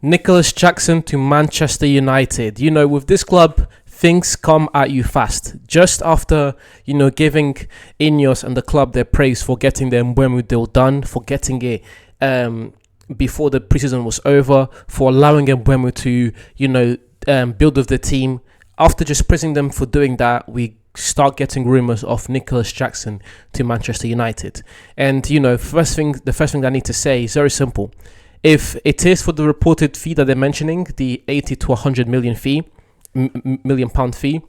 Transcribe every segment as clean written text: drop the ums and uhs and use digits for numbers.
Nicolas Jackson to Manchester United. With this club, things come at you fast. Just after, giving Ineos and the club their praise for getting their Mbeumo deal done, for getting it before the preseason was over, for allowing Mbeumo to, build with the team. After just praising them for doing that, we start getting rumours of Nicolas Jackson to Manchester United. And, the first thing I need to say is very simple. If it is for the reported fee that they're mentioning, the 80 to 100 million million pound fee,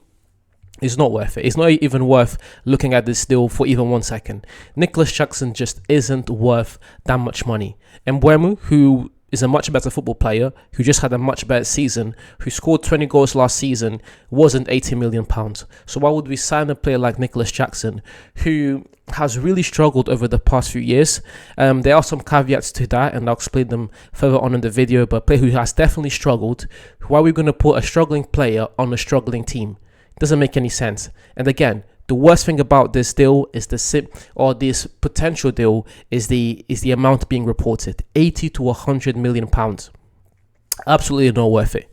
it's not worth it. It's not even worth looking at this deal for even 1 second. Nicolas Jackson just isn't worth that much money. And Mbeumo, who is a much better football player, who just had a much better season, who scored 20 goals last season, wasn't 80 million pounds. So why would we sign a player like Nicolas Jackson, who has really struggled over the past few years? There are some caveats to that, and I'll explain them further on in the video, but a player who has definitely struggled. Why are we going to put a struggling player on a struggling team? It doesn't make any sense. And again, the worst thing about this deal is this potential deal is the amount being reported, 80 to 100 million pounds. Absolutely not worth it.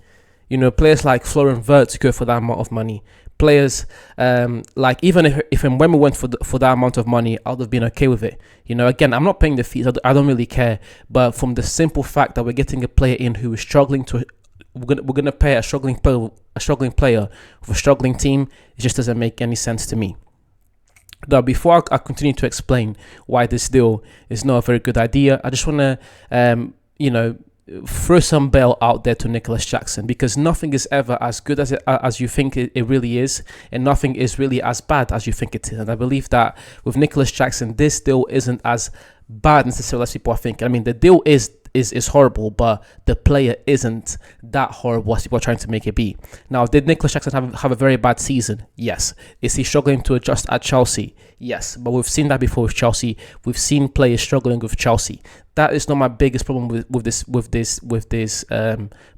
Players like Florian Wirtz go for that amount of money. Players like, even if Mbeumo went for that amount of money, I would have been okay with it. Again, I'm not paying the fees. I don't really care. But from the simple fact that we're getting a player in who is struggling we're gonna pay a struggling player with a struggling team, it just doesn't make any sense to me. Now, before I continue to explain why this deal is not a very good idea, I just want to throw some bail out there to Nicolas Jackson, because nothing is ever as good as you think it really is, and nothing is really as bad as you think it is. And I believe that with Nicolas Jackson, this deal isn't as bad necessarily as people are thinking. I mean, the deal is horrible, but the player isn't that horrible as people are trying to make it be. Now, did Nicolas Jackson have a very bad season? Yes. Is he struggling to adjust at Chelsea? Yes. But we've seen that before with Chelsea. We've seen players struggling with Chelsea. That is not my biggest problem with this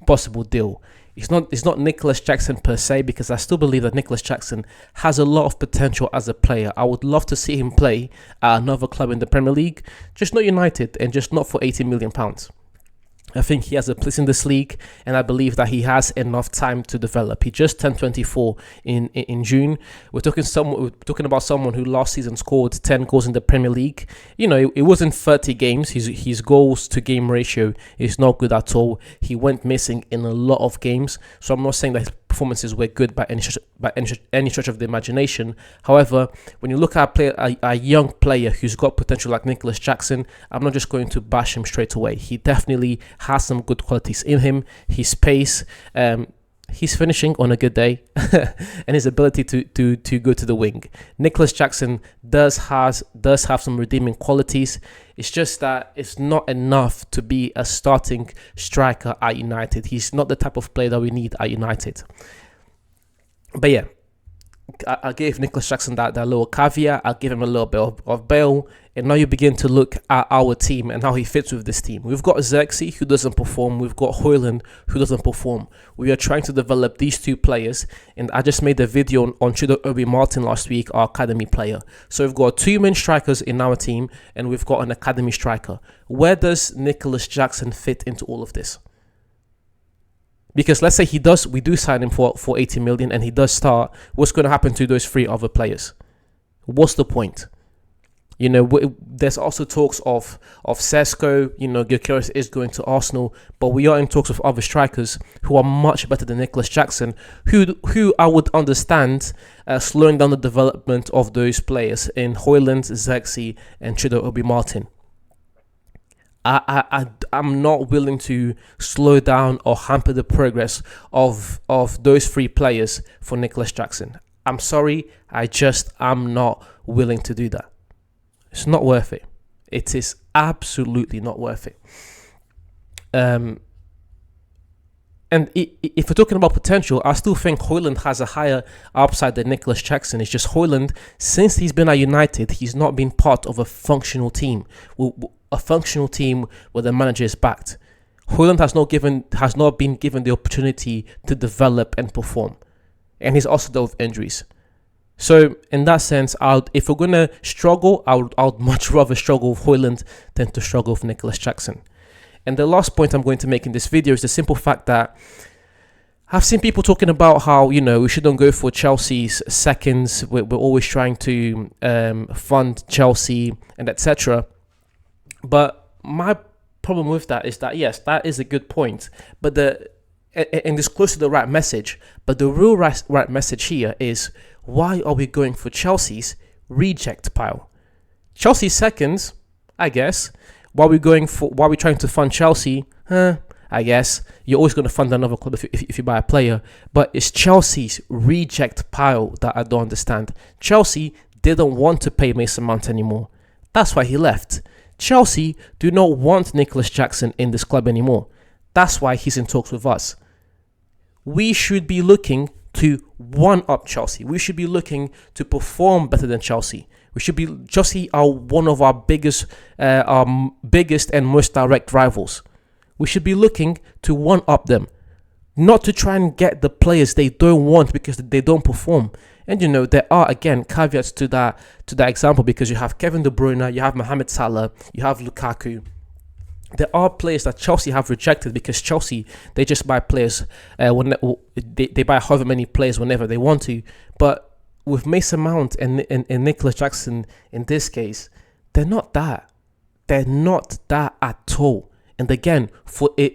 possible deal. It's not Nicolas Jackson per se, because I still believe that Nicolas Jackson has a lot of potential as a player. I would love to see him play at another club in the Premier League, just not United, and just not for 80 million pounds. I think he has a place in this league, and I believe that he has enough time to develop. He just turned 24 in June. We're talking about someone who last season scored 10 goals in the Premier League. It wasn't 30 games. His goals to game ratio is not good at all. He went missing in a lot of games. So I'm not saying that his performances were good by any stretch of the imagination. However, when you look at a young player who's got potential like Nicolas Jackson, I'm not just going to bash him straight away. He definitely has some good qualities in him. His pace, his finishing on a good day, and his ability to go to the wing. Nicolas Jackson does have some redeeming qualities. It's just that it's not enough to be a starting striker at United. He's not the type of player that we need at United. But yeah, I gave Nicolas Jackson that little caveat. I'll give him a little bit of bail. And now you begin to look at our team and how he fits with this team. We've got Xerxes, who doesn't perform. We've got Højlund, who doesn't perform. We are trying to develop these two players. And I just made a video on Tudor Obi Martin last week, our academy player. So we've got two main strikers in our team, and we've got an academy striker. Where does Nicolas Jackson fit into all of this? Because let's say we do sign him for 80 million and he does start. What's going to happen to those three other players? What's the point? There's also talks of Sesko. Gyökeres is going to Arsenal, but we are in talks of other strikers who are much better than Nicolas Jackson, who I would understand slowing down the development of those players in Højlund, Xerxes, and Tudor Obi Martin. I'm not willing to slow down or hamper the progress of those three players for Nicolas Jackson. I'm sorry, I'm not willing to do that. It's not worth it. It is absolutely not worth it. And if we're talking about potential, I still think Højlund has a higher upside than Nicolas Jackson. It's just Højlund, since he's been at United, he's not been part of a functional team. A functional team where the manager is backed. Højlund has not been given the opportunity to develop and perform. And he's also dealt with injuries. So in that sense, if we're going to struggle, I would much rather struggle with Højlund than to struggle with Nicolas Jackson. And the last point I'm going to make in this video is the simple fact that I've seen people talking about how, you know, we shouldn't go for Chelsea's seconds. We're always trying to fund Chelsea and etc. But my problem with that is that, yes, that is a good point. But and it's close to the right message. But the real right message here is, why are we going for Chelsea's reject pile? Chelsea seconds, I guess. Why are we trying to fund Chelsea? I guess you're always going to fund another club if you buy a player, but it's Chelsea's reject pile that I don't understand. Chelsea didn't want to pay Mason Mount anymore. That's why he left. Chelsea do not want Nicolas Jackson in this club anymore. That's why he's in talks with us. We should be looking to one-up Chelsea. We should be looking to perform better than Chelsea. Chelsea are one of our biggest and most direct rivals. We should be looking to one-up them, not to try and get the players they don't want because they don't perform. And you know, there are, again, caveats to that example, because you have Kevin De Bruyne, you have Mohamed Salah, you have Lukaku. There are players that Chelsea have rejected because Chelsea, they just buy players when they buy however many players whenever they want to. But with Mason Mount and Nicolas Jackson in this case, they're not that. They're not that at all. And again,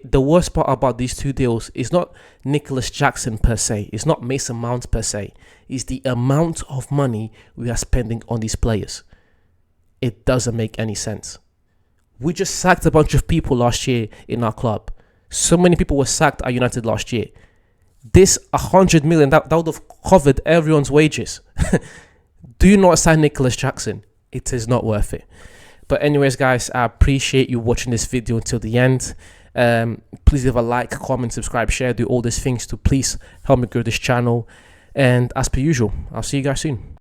the worst part about these two deals is not Nicolas Jackson per se. It's not Mason Mount per se. It's the amount of money we are spending on these players. It doesn't make any sense. We just sacked a bunch of people last year in our club. So many people were sacked at United last year. This 100 million, that would have covered everyone's wages. Do not sign Nicolas Jackson. It is not worth it. But anyways, guys, I appreciate you watching this video until the end. Please leave a like, comment, subscribe, share, do all these things to please help me grow this channel. And as per usual, I'll see you guys soon.